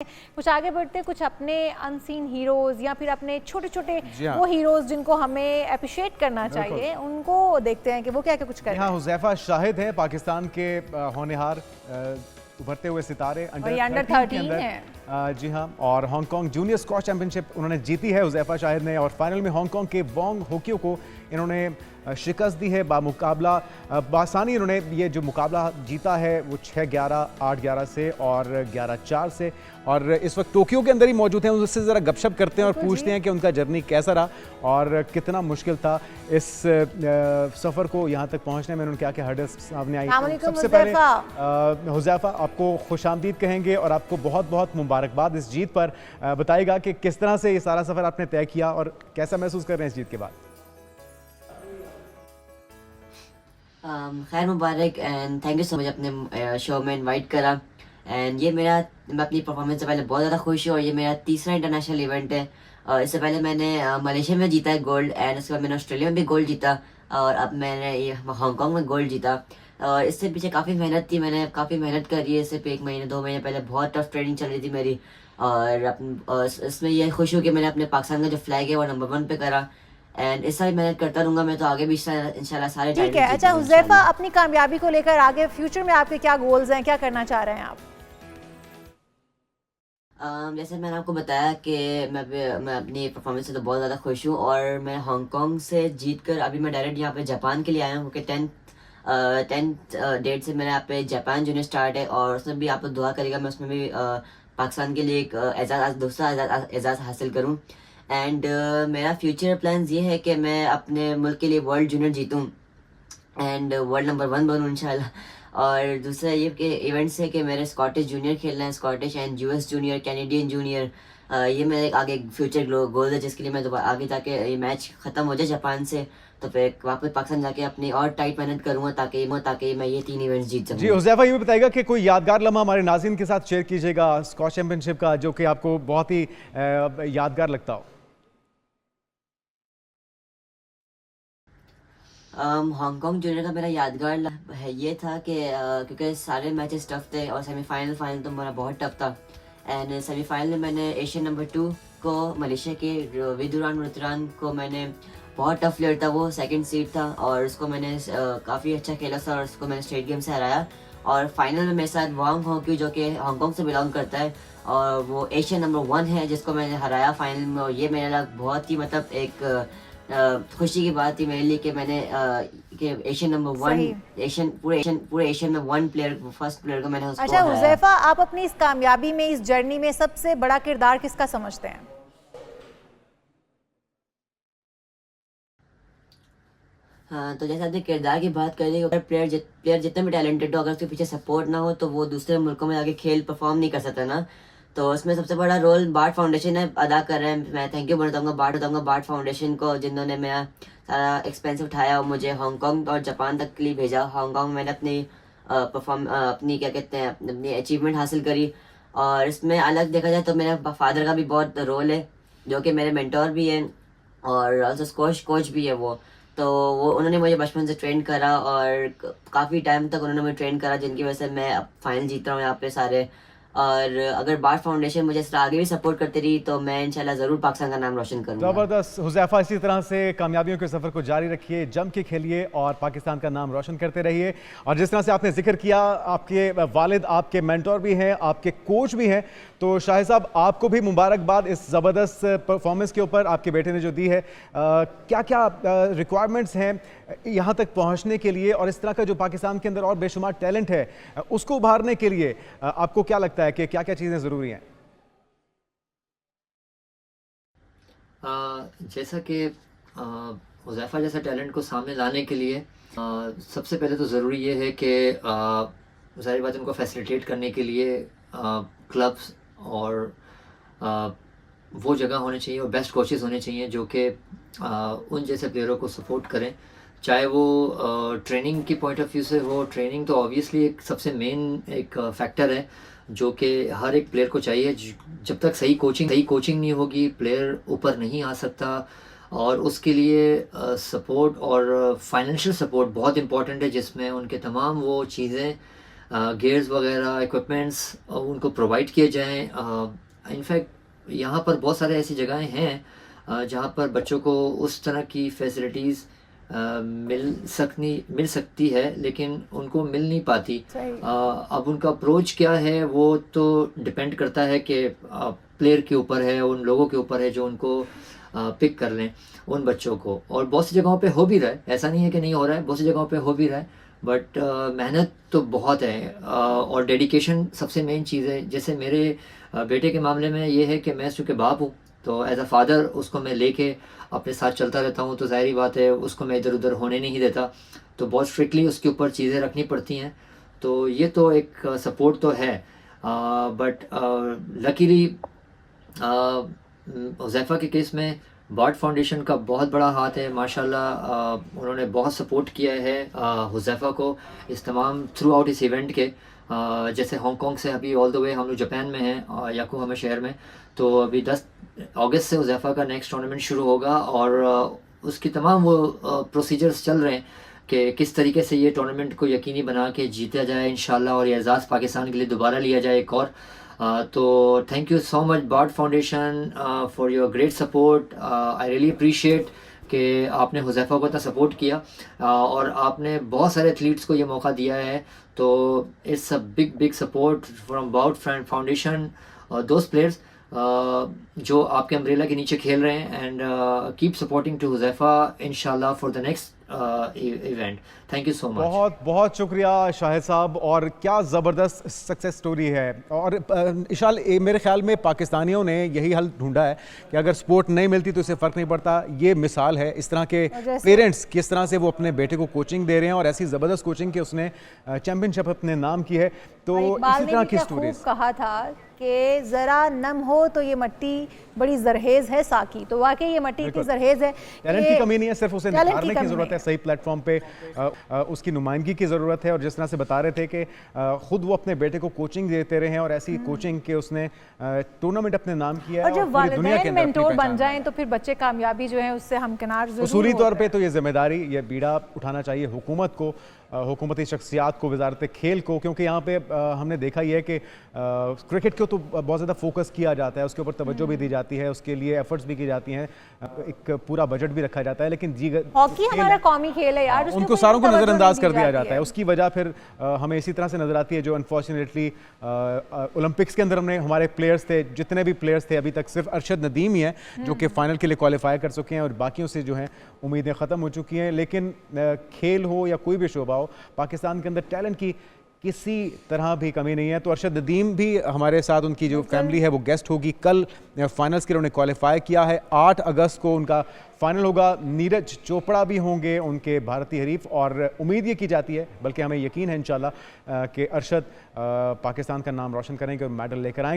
कुछ आगे बढ़ते कुछ अपने अनसीन हीरोज या फिर अपने छोटे छोटे हाँ। वो हीरोज जिनको हमें अप्रिशिएट करना चाहिए उनको देखते हैं कि वो क्या क्या कुछ कर रहे यहाँ हैं। हुज़ैफा शाहिद हैं पाकिस्तान के होनहार उभरते हुए सितारे और ये अंडर 13 के 13 अंदर है। जी हाँ, और हांगकांग जूनियर स्क्वॉश चैंपियनशिप उन्होंने जीती है हुज़ैफा शाहिद ने, और फाइनल में हांगकांग के वोंग होक्यो को इन्होंने शिकस्त दी है बामुकाबला बासानी। इन्होंने ये जो मुकाबला जीता है वो 6-11, 8-11 से और 11-4 से, और इस वक्त टोक्यो के अंदर ही मौजूद हैं। उससे ज़रा गपशप करते हैं और पूछते हैं कि उनका जर्नी कैसा रहा और कितना मुश्किल था इस सफ़र को यहाँ तक पहुँचने में, उन्होंने क्या क्या हर्डल्स सामने आई। सबसे पहले हुज़ैफा आपको खुशामदीद कहेंगे और आपको बहुत बहुत मुबारकबाद इस जीत पर। बताइएगा कि किस तरह से ये सारा सफ़र आपने तय किया और कैसा महसूस कर रहे हैं इस जीत के बाद। खैर मुबारक and thank you so much अपने शो में इनवाइट करा। एंड ये मैं अपनी परफॉर्मेंस से पहले बहुत ज़्यादा खुश हूँ और ये मेरा तीसरा इंटरनेशनल इवेंट है। इससे पहले मैंने मलेशिया में जीता है गोल्ड, एंड उसके बाद मैंने ऑस्ट्रेलिया में भी गोल्ड जीता, और अब मैंने ये हांगकांग में गोल्ड जीता। और इससे पीछे काफ़ी मेहनत थी, मैंने काफ़ी मेहनत करी है। इससे 1 महीने 2 महीने पहले बहुत टफ ट्रेनिंग चल रही थी मेरी, और इसमें ये खुश हूँ कि मैंने अपने पाकिस्तान का जो फ्लैग है वो नंबर 1 पे करा। एंड इस सारी मेहनत करता रहूँगा मैं, तो आगे भी इंशाल्लाह सारे ठीक है। अच्छा हुज़ैफा, अपनी कामयाबी को लेकर आगे फ्यूचर में आपके क्या गोल्स हैं, क्या करना चाह रहे हैं आप? जैसे मैंने आपको बताया कि मैं अपनी परफॉर्मेंस से तो बहुत ज़्यादा खुश हूँ, और मैं हांगकांग से जीत कर अभी मैं डायरेक्ट यहाँ पे जापान के लिए आया हूँ, क्योंकि 10th डेट से मेरा यहाँ पे जापान जूनियर स्टार्ट है, और उसमें भी आप लोग दुआ करेगा मैं उसमें भी पाकिस्तान के लिए एक दूसरा एजाज़ हासिल करूँ। एंड मेरा फ्यूचर प्लान्स ये है कि मैं अपने मुल्क के लिए वर्ल्ड जूनियर जीतूँ एंड वर्ल्ड नंबर 1 बनूँ इंशाल्लाह। और दूसरा ये कि इवेंट्स है कि मेरे स्कॉटिश जूनियर खेलना है, Scottish and US junior, Canadian junior. ये मेरे आगे फ्यूचर गोल है, जिसके लिए मैं दोबारा आगे जाके ये मैच ख़त्म हो जाए जापान से, तो फिर वापस पाकिस्तान जाके अपनी और टाइट मेहनत करूँगा ताकि मैं ये 3 इवेंट्स जीत सकूँ। जी हुज़ैफा, ये भी बताइएगा कि कोई यादगार लम्हा हमारे नाज़रीन के साथ शेयर कीजिएगा स्कॉश चैंपियनशिप का, जो कि आपको बहुत ही यादगार लगता हो। हांगकांग जूनियर का मेरा यादगार है ये था कि क्योंकि सारे मैचेस टफ थे और फाइनल तो मेरा बहुत टफ था। एंड सेमीफाइनल में मैंने एशियन नंबर 2 को, मलेशिया के विदुरान रुतरान को, मैंने बहुत टफ प्लेयर था, वो 2nd सीड था, और उसको मैंने काफ़ी अच्छा खेला था और उसको मैंने स्टेट गेम से हराया। और फाइनल में मेरे साथ वांग होक्यू जो कि हांगकांग से बिलोंग करता है, और वो एशियन नंबर 1 है, जिसको मैंने हराया फाइनल में। और ये मेरे लिए बहुत ही मतलब एक खुशी की बात थी मेरे लिए कि मैंने कि एशियन नंबर 1, पूरे एशियन में 1 प्लेयर, फर्स्ट प्लेयर को मैंने उसको अच्छा हराया। हुज़ैफा, आप अपनी इस कामयाबी में, इस जर्नी में सबसे बड़ा किरदार किसका समझते हैं? हाँ, तो जैसे आपने किरदार की बात करी, अगर प्लेयर जितना भी टैलेंटेड हो, अगर उसके पीछे सपोर्ट ना हो तो वो दूसरे मुल्कों में आके खेल परफॉर्म नहीं कर सकता ना। तो उसमें सबसे बड़ा रोल बार्ट फाउंडेशन है अदा कर रहे हैं। मैं थैंक यू बताऊंगा बार्ट फाउंडेशन को, जिन्होंने मेरा सारा एक्सपेंस उठाया और मुझे हांगकांग और जापान तक के लिए भेजा। हांगकांग में मैंने अपनी क्या कहते हैं, अपनी अचीवमेंट हासिल करी। और इसमें अलग देखा जाए तो मेरे फादर का भी बहुत रोल है, जो कि मेरे मेंटोर भी हैं और ऑल्सो स्क्वॉश कोच भी है वो। तो वो उन्होंने मुझे बचपन से ट्रेन करा और काफ़ी टाइम तक उन्होंने मुझे ट्रेन करा, जिनकी वजह से मैं अब फाइनल जीत रहा हूँ यहाँ पे सारे। और अगर बार्ट फाउंडेशन मुझे इस तरह आगे भी सपोर्ट करती रही तो मैं इंशाल्लाह ज़रूर पाकिस्तान का नाम रोशन करूँगा। ज़बरदस्त हुज़ैफा, इसी तरह से कामयाबियों के सफ़र को जारी रखिए, जम के खेलिए और पाकिस्तान का नाम रोशन करते रहिए। और जिस तरह से आपने जिक्र किया, आपके वालिद आपके मेंटोर भी हैं, आपके कोच भी हैं, तो शाहिद साहब आपको भी मुबारकबाद इस ज़बरदस्त परफॉर्मेंस के ऊपर आपके बेटे ने जो दी है। क्या क्या रिक्वायरमेंट्स हैं यहाँ तक पहुँचने के लिए, और इस तरह का जो पाकिस्तान के अंदर और बेशुमार टैलेंट है उसको उभारने के लिए आपको क्या लगता है कि क्या क्या चीज़ें ज़रूरी हैं? जैसा कि हुज़ैफा जैसा टैलेंट को सामने लाने के लिए सबसे पहले तो ज़रूरी ये है कि ज़ाहिर बात उनको फैसिलिटेट करने के लिए क्लब्स और वो जगह होने चाहिए और बेस्ट कोचेज़ होने चाहिए जो कि उन जैसे प्लेयरों को सपोर्ट करें। चाहे वो ट्रेनिंग की पॉइंट ऑफ व्यू से हो, ट्रेनिंग तो ऑब्वियसली एक सबसे मेन एक फैक्टर है जो कि हर एक प्लेयर को चाहिए। जब तक सही कोचिंग नहीं होगी, प्लेयर ऊपर नहीं आ सकता। और उसके लिए सपोर्ट और फाइनेंशियल सपोर्ट बहुत इंपॉर्टेंट है, जिसमें उनके तमाम वो चीज़ें गेयर्स वगैरह इक्विपमेंट्स उनको प्रोवाइड किए जाएँ। इनफैक्ट यहाँ पर बहुत सारे ऐसी जगहें हैं जहाँ पर बच्चों को उस तरह की फैसिलिटीज़ मिल सकती है, लेकिन उनको मिल नहीं पाती। सही। अब उनका अप्रोच क्या है वो तो डिपेंड करता है कि प्लेयर के ऊपर है, उन लोगों के ऊपर है जो उनको पिक कर लें उन बच्चों को। और बहुत सी जगहों पे हो भी रहा है, ऐसा नहीं है कि नहीं हो रहा है, बहुत सी जगहों पे हो भी रहा है, बट मेहनत तो बहुत है और डेडिकेशन सबसे मेन चीज़ है। जैसे मेरे बेटे के मामले में ये है कि मैं चूँकि बाप हूँ, तो एज अ फादर उसको मैं लेके अपने साथ चलता रहता हूँ, तो जाहिर बात है उसको मैं इधर उधर होने नहीं देता, तो बहुत स्ट्रिक्टली उसके ऊपर चीज़ें रखनी पड़ती हैं। तो ये तो एक सपोर्ट तो है, बट लकीली हुज़ैफ़ा के केस में बार्ट फाउंडेशन का बहुत बड़ा हाथ है माशाल्लाह। उन्होंने बहुत सपोर्ट किया है हुज़ैफ़ा को इस तमाम थ्रू आउट इस इवेंट के। जैसे हांगकांग से अभी ऑल द वे हम लोग जापान में हैं, याकोहामा शहर में, तो अभी 10 अगस्त से हुज़ैफ़ा का नेक्स्ट टूर्नामेंट शुरू होगा और उसकी तमाम वो प्रोसीजर्स चल रहे हैं कि किस तरीके से ये टूर्नामेंट को यकीनी बना के जीता जाए इंशाल्लाह, और ये एजाज़ पाकिस्तान के लिए दोबारा लिया जाए एक और। तो thank you so much BART foundation for your great support. I really appreciate कि आपने हुज़ैफ़ा को इतना सपोर्ट किया और आपने बहुत सारे एथलीट्स को ये मौका दिया है। तो it's a big support from BART foundation और दोस्त प्लेयर्स जो आपके अम्ब्रेला के नीचे खेल रहे हैं, and keep supporting to Huzaifa इंशाल्लाह for the next event. Thank you so much. बहुत बहुत शुक्रिया शाहिद साहब, और क्या ज़बरदस्त सक्सेस स्टोरी है। और इशाल मेरे ख्याल में पाकिस्तानियों ने यही हल ढूंढा है कि अगर स्पोर्ट नहीं मिलती तो इससे फ़र्क नहीं पड़ता। ये मिसाल है इस तरह के पेरेंट्स किस तरह से वो अपने बेटे को कोचिंग दे रहे हैं, और ऐसी ज़बरदस्त कोचिंग कि उसने चैम्पियनशिप अपने नाम की है। तो इसी तरह की स्टोरीज कहा था कि ज़रा नम हो तो ये मट्टी बड़ी जरहेज़ है साकी, तो वाकई ये मट्टी इतनी जरहेज़ है। टैलेंट की कमी नहीं है, सिर्फ उसे निखारने की ज़रूरत है, सही प्लेटफॉर्म पे उसकी नुमाइंदगी की ज़रूरत है। और जिस तरह से बता रहे थे कि ख़ुद वो अपने बेटे को कोचिंग देते रहे हैं, और ऐसी कोचिंग के उसने टूर्नामेंट अपने नाम किया है। और जब वालिदैन मेंटोर बन जाएं तो फिर बच्चे कामयाबी जो है उससे हमकिनार ज़रूर उसूली तौर पे तो ये जिम्मेदारी, ये बीड़ा उठाना चाहिए हुकूमत को, हुकूमती शख्सियात को, वजारत खेल को, क्योंकि यहाँ पे हमने देखा ही है कि क्रिकेट को तो बहुत ज़्यादा फोकस किया जाता है, उसके ऊपर तवज्जो भी दी जाती है, उसके लिए एफर्ट्स भी की जाती हैं, एक पूरा बजट भी रखा जाता है, लेकिन हॉकी हमारा कौमी खेल है यार, उनको सारों को नज़रअंदाज कर दिया जाता है। उसकी वजह फिर हमें इसी तरह से नज़र आती है, जो अनफॉर्चुनेटली ओलंपिक्स के अंदर हमने हमारे प्लेयर्स थे, जितने भी प्लेयर्स थे अभी तक सिर्फ अरशद नदीम ही हैं जो कि फ़ाइनल के लिए क्वालिफाई कर चुके हैं, और बाकियों से जो हैं उम्मीदें ख़त्म हो चुकी हैं। लेकिन खेल हो या कोई भी शोबा हो, पाकिस्तान के अंदर टैलेंट की किसी तरह भी कमी नहीं है। तो अरशद नदीम भी हमारे साथ, उनकी जो फैमिली है वो गेस्ट होगी। कल फाइनल्स के लिए उन्होंने क्वालिफाई किया है, 8 अगस्त को उनका फाइनल होगा। नीरज चोपड़ा भी होंगे उनके भारतीय हरीफ, और उम्मीद ये की जाती है, बल्कि हमें यकीन है इंशाल्लाह कि अरशद पाकिस्तान का नाम रोशन करेंगे और मेडल लेकर आएंगे।